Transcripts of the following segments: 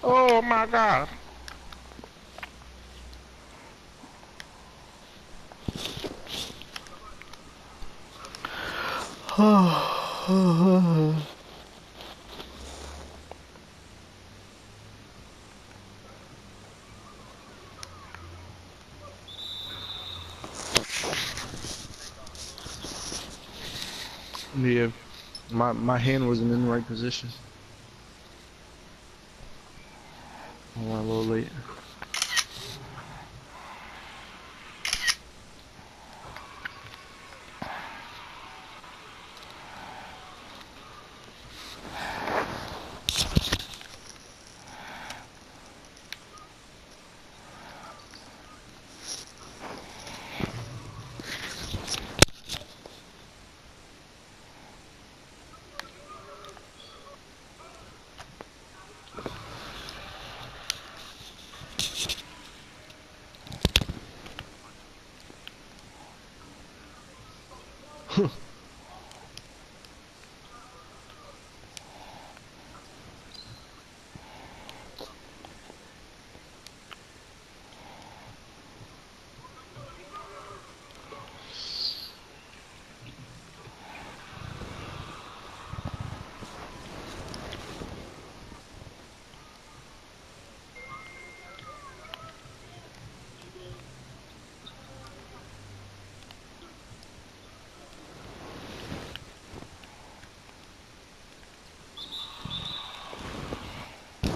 Oh my god. Yeah, my hand wasn't in the right position. I went a little late.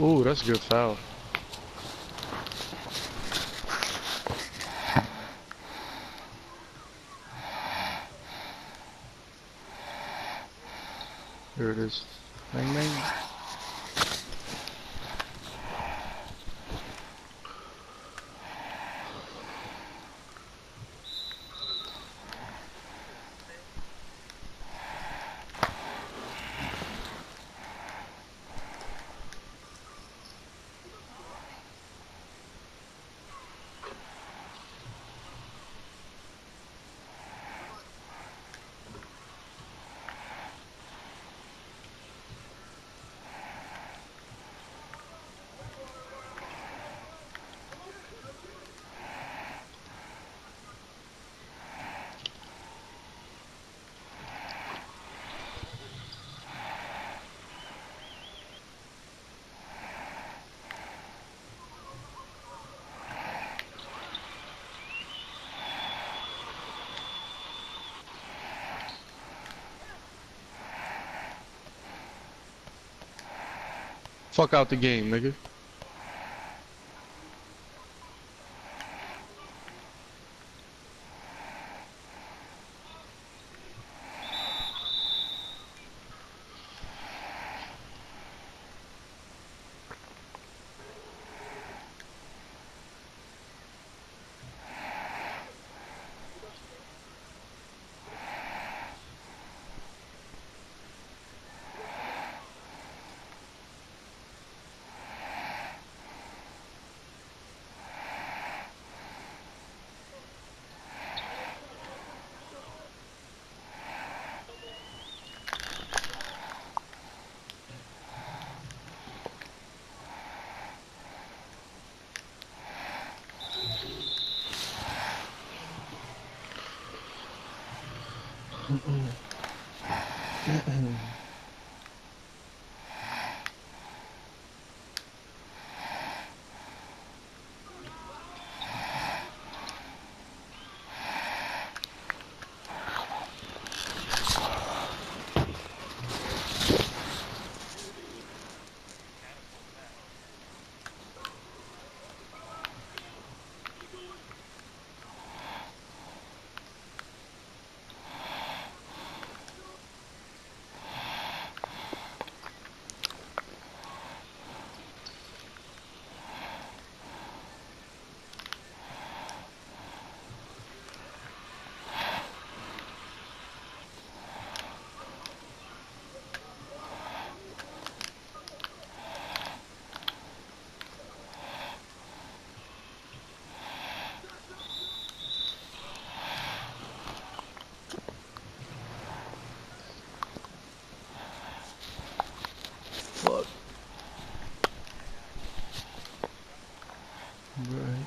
Ooh, that's a good foul. There it is. Bang bang. Fuck out the game, nigga.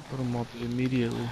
Put him up immediately.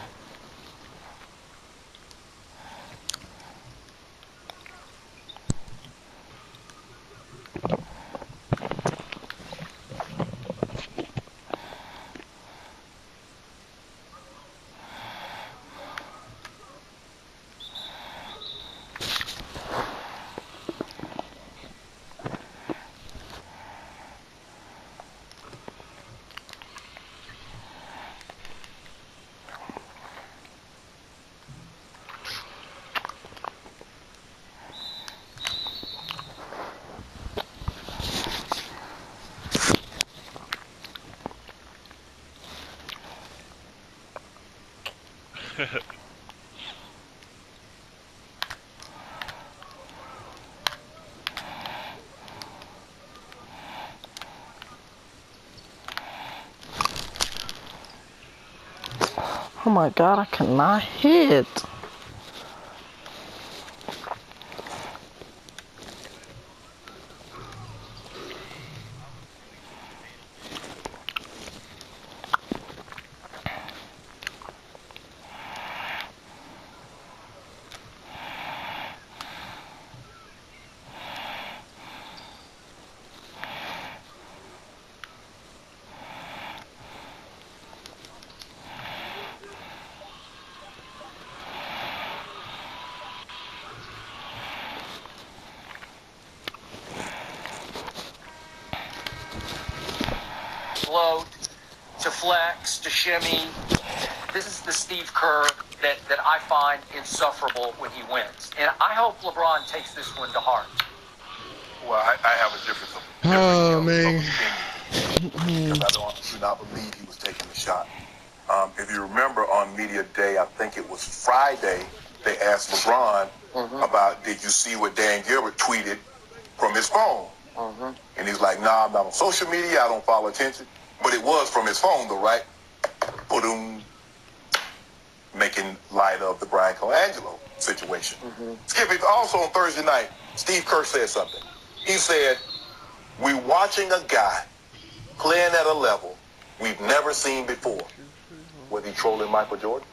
Oh my god, I cannot hit. Float, to flex, to shimmy. This is the Steve Kerr that I find insufferable when he wins. And I hope LeBron takes this one to heart. Well, I have a difference of man. opinion because I do not believe he was taking the shot. If you remember on Media Day, I think it was Friday, they asked LeBron about, did you see what Dan Gilbert tweeted from his phone? And he's like, nah, I'm not on social media. I don't follow attention. But it was from his phone, though, right? Boom. Making light of the Brian Colangelo situation. Skip, also on Thursday night, Steve Kerr said something. He said, we're watching a guy playing at a level we've never seen before. Was he trolling Michael Jordan?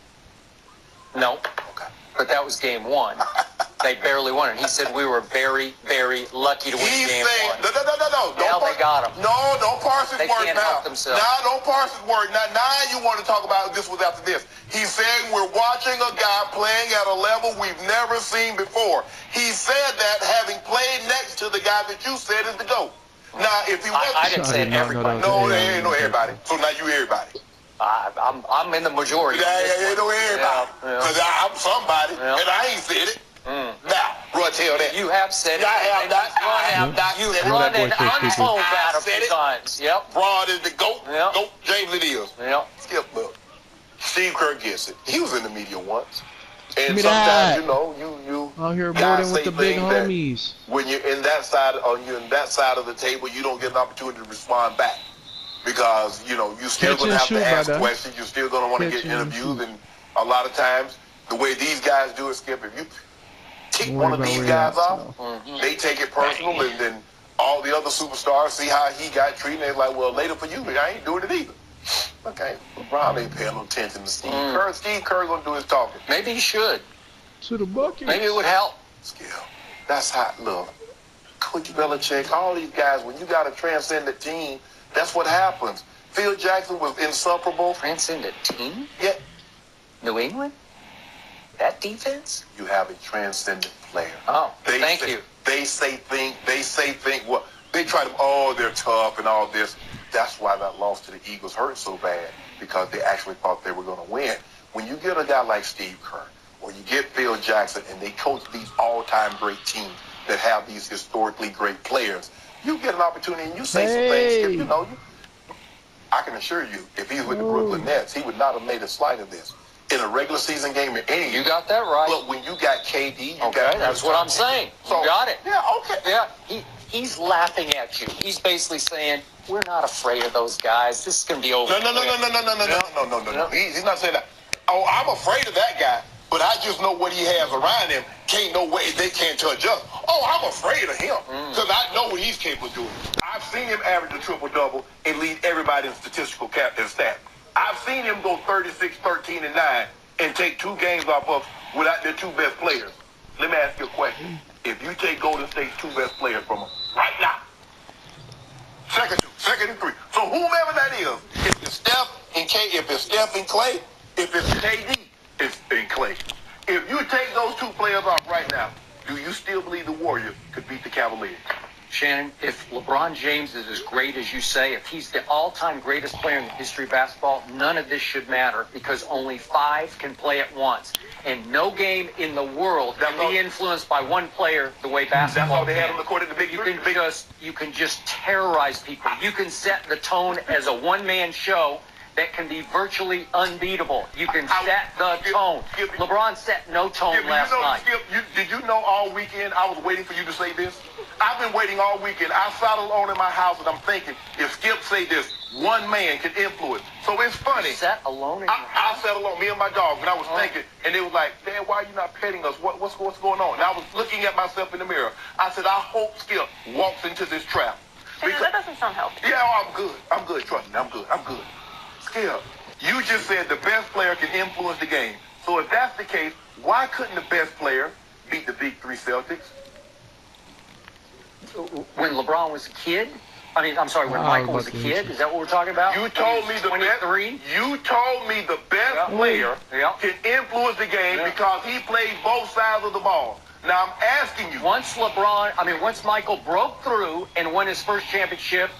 No. Okay. But that was game one. They barely won it. He said we were very, very lucky to win game one. No. Now they got him. No, don't parse his They word can't now. help themselves. Now, don't parse his word. Now you want to talk about this was after this. He's saying we're watching a guy playing at a level we've never seen before. He said that having played next to the guy that you said is the GOAT. Now, if he wasn't... I didn't say it everybody. No, there ain't no everybody. So now you everybody. I'm in the majority. Yeah, ain't no everybody. Because I'm somebody, Yeah. and I ain't said it. Now, Roy, tell that. You have said it. I have not You've said it. run that boy and so stupid. untold that a Said few it. times. Yep. Broad is the GOAT. Yeah. GOAT, James it is. Yep. Skip, look. Steve Kerr gets it. He was in the media once. And Give me sometimes, that. you know, you Out here guys boarding with say the big things that homies. when you're in that side, of the table, you don't get an opportunity to respond back. Because, you know, you're still Catch going to and have shoot, to ask brother. questions. You're still going to want to Catch get and interviews. shoot. And a lot of times, the way these guys do it, Skip, if you kick Don't one worry of about these where guys you're at, off, so. they take it personal, and then all the other superstars see how he got treated. They're like, well, later for you, but I ain't doing it either. Okay, LeBron ain't paying no attention to Steve Kerr. Steve Kerr going to do his talking. Maybe he should. To the bucket. Maybe it would help. Skill. That's how, look, Coach Belichick, all these guys, when you got a transcendent team, that's what happens. Phil Jackson was insufferable. Transcendent team? Yeah, New England? That defense? you have a transcendent player. Oh, They thank say, you. They say things, well, they try to, oh, they're tough and all this. That's why that loss to the Eagles hurt so bad, because they actually thought they were going to win. When you get a guy like Steve Kerr, or you get Phil Jackson, and they coach these all-time great teams that have these historically great players, you get an opportunity and you say some things, you know, I can assure you, if he was with the Brooklyn Nets, he would not have made a slide of this. In a regular season game in any You got that right. Look, when you got KD, you Okay, got... that's what I'm saying. You got it. Yeah, okay. Yeah, he's laughing at you. He's basically saying, we're not afraid of those guys. This is going to be over. No. He's not saying that. Oh, I'm afraid of that guy, but I just know what he has around him. Can't no way they can't touch us. Oh, I'm afraid of him because I know what he's capable of doing. I've seen him average a triple-double and lead everybody in statistical cap and stat. I've seen him go 36, 13, and 9 and take 2 games off of without their 2 best players. Let me ask you a question. If you take Golden State's 2 best players from them right now, second and 3. So whomever that is, if it's Steph and if it's Steph and Clay, if it's KD, it's and Clay. If you take those 2 players off right now, do you still believe the Warriors could beat the Cavaliers? Shannon, if LeBron James is as great as you say, if he's the all-time greatest player in the history of basketball, none of this should matter because only 5 can play at once. And no game in the world can be influenced by one player the way basketball That's how they had on the court at the Big Three. You can just terrorize people. You can set the tone as a one-man show that can be virtually unbeatable. You can set the tone. LeBron set no tone last night. Did you know all weekend I was waiting for you to say this? I've been waiting all weekend. I sat alone in my house and I'm thinking, if Skip say this, one man can influence. So it's funny. You sat alone in your house? I sat alone, me and my dog, and I was thinking, and they was like, Dad, why are you not petting us? What's going on? And I was looking at myself in the mirror. I said, I hope Skip walks into this trap. Because that doesn't sound healthy. Yeah, I'm good. Trust me, I'm good. Skip, you just said the best player can influence the game. So if that's the case, why couldn't the best player beat the Big 3 Celtics? When LeBron was a kid? When Michael was a kid? Is that what we're talking about? You told me the best player can influence the game because he played both sides of the ball. Now I'm asking you. Once Michael broke through and won his first championship,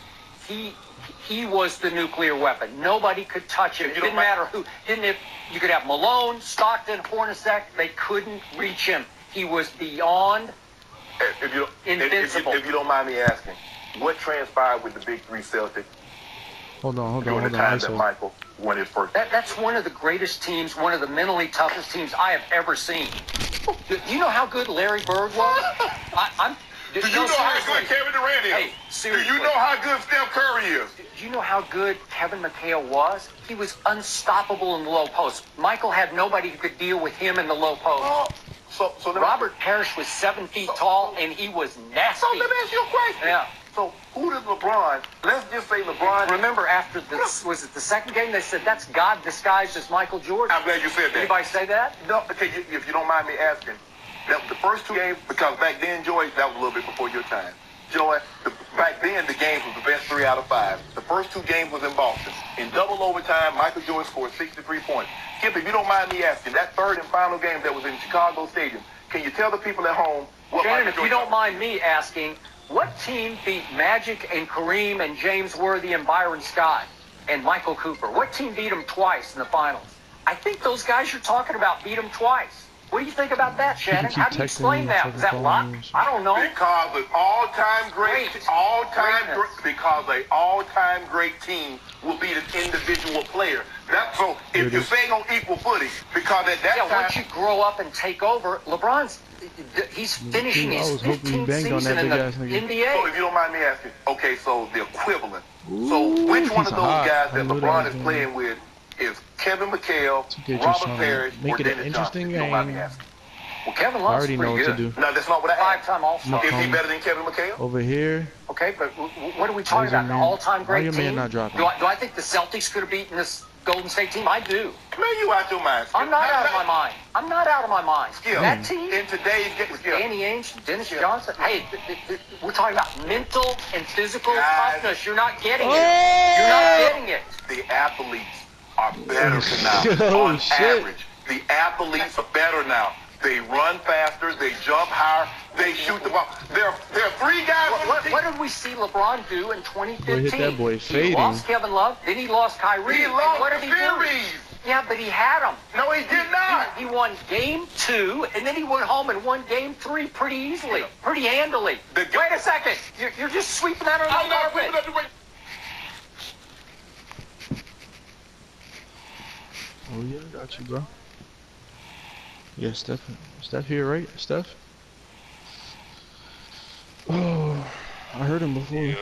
he was the nuclear weapon. Nobody could touch him. It didn't matter who. You could have Malone, Stockton, Hornacek. They couldn't reach him. He was beyond invincible. If you don't mind me asking, what transpired with the Big 3 Celtics Hold on. during the time that Michael won his first? That's one of the greatest teams, one of the mentally toughest teams I have ever seen. Do you know how good Larry Bird was? Do you know how good Kevin Durant is? Hey, seriously. Do you know how good Steph Curry is? Do you know how good Kevin McHale was? He was unstoppable in the low post. Michael had nobody who could deal with him in the low post. So Robert Parrish was 7 feet tall, and he was nasty. So let me ask you a question. Yeah. So who does LeBron, let's just say LeBron. Remember after was it the second game, they said that's God disguised as Michael Jordan? I'm glad you said that. Anybody say that? No, okay, if you don't mind me asking. That the first 2 games, because back then, Joy, that was a little bit before your time. Joy, back then the games was the best 3 out of 5. The first 2 games was in Boston. In double overtime, Michael Jordan scored 63 points. Skip, if you don't mind me asking, that third and final game that was in Chicago Stadium, can you tell the people at home what Shannon, Michael if you don't mind me asking, what team beat Magic and Kareem and James Worthy and Byron Scott and Michael Cooper? What team beat them twice in the finals? I think those guys you're talking about beat them twice. What do you think about that, Shannon? How do you explain that? Is that luck? I don't know. Because an all-time great team will beat an individual player. So if you're saying on equal footing, because at that time, once you grow up and take over, he's finishing his 15th season in the NBA. So if you don't mind me asking, okay, so the equivalent. So which one of those guys that LeBron is playing with is Kevin McHale, Robert Parrish, or Dennis Johnson? You don't mind me asking. Well, Kevin I Love's already know pretty what to good. do. No, that's not what I asked. 5-time All-Star. Is he better than Kevin McHale? Over here. Okay, but what are we talking about? An all-time great your team? man not dropping? Do I think the Celtics could have beaten this Golden State team? I do. Man, you out your mind. I'm not out of my mind. I'm not out of my mind. Skip. That team In today's game, Skip. Danny Ainge, Dennis Johnson. Hey, we're talking about mental and physical toughness. You're not getting it. You're not getting it. The athletes are better now. On average, the athletes are better now. They run faster. They jump higher. They shoot the ball. There are 3 guys. What did we see LeBron do in 2015? Boy, hit that boy He fading. lost Kevin Love. Then he lost Kyrie. He And lost what the did he do? series. Yeah, but he had them. No, he did not. He won game 2, and then he went home and won game 3 pretty easily, pretty handily. Wait a second. You're just sweeping that under the carpet. Oh yeah, I got you, bro. Yeah, Steph here, right? Steph? Oh, I heard him before. Yeah.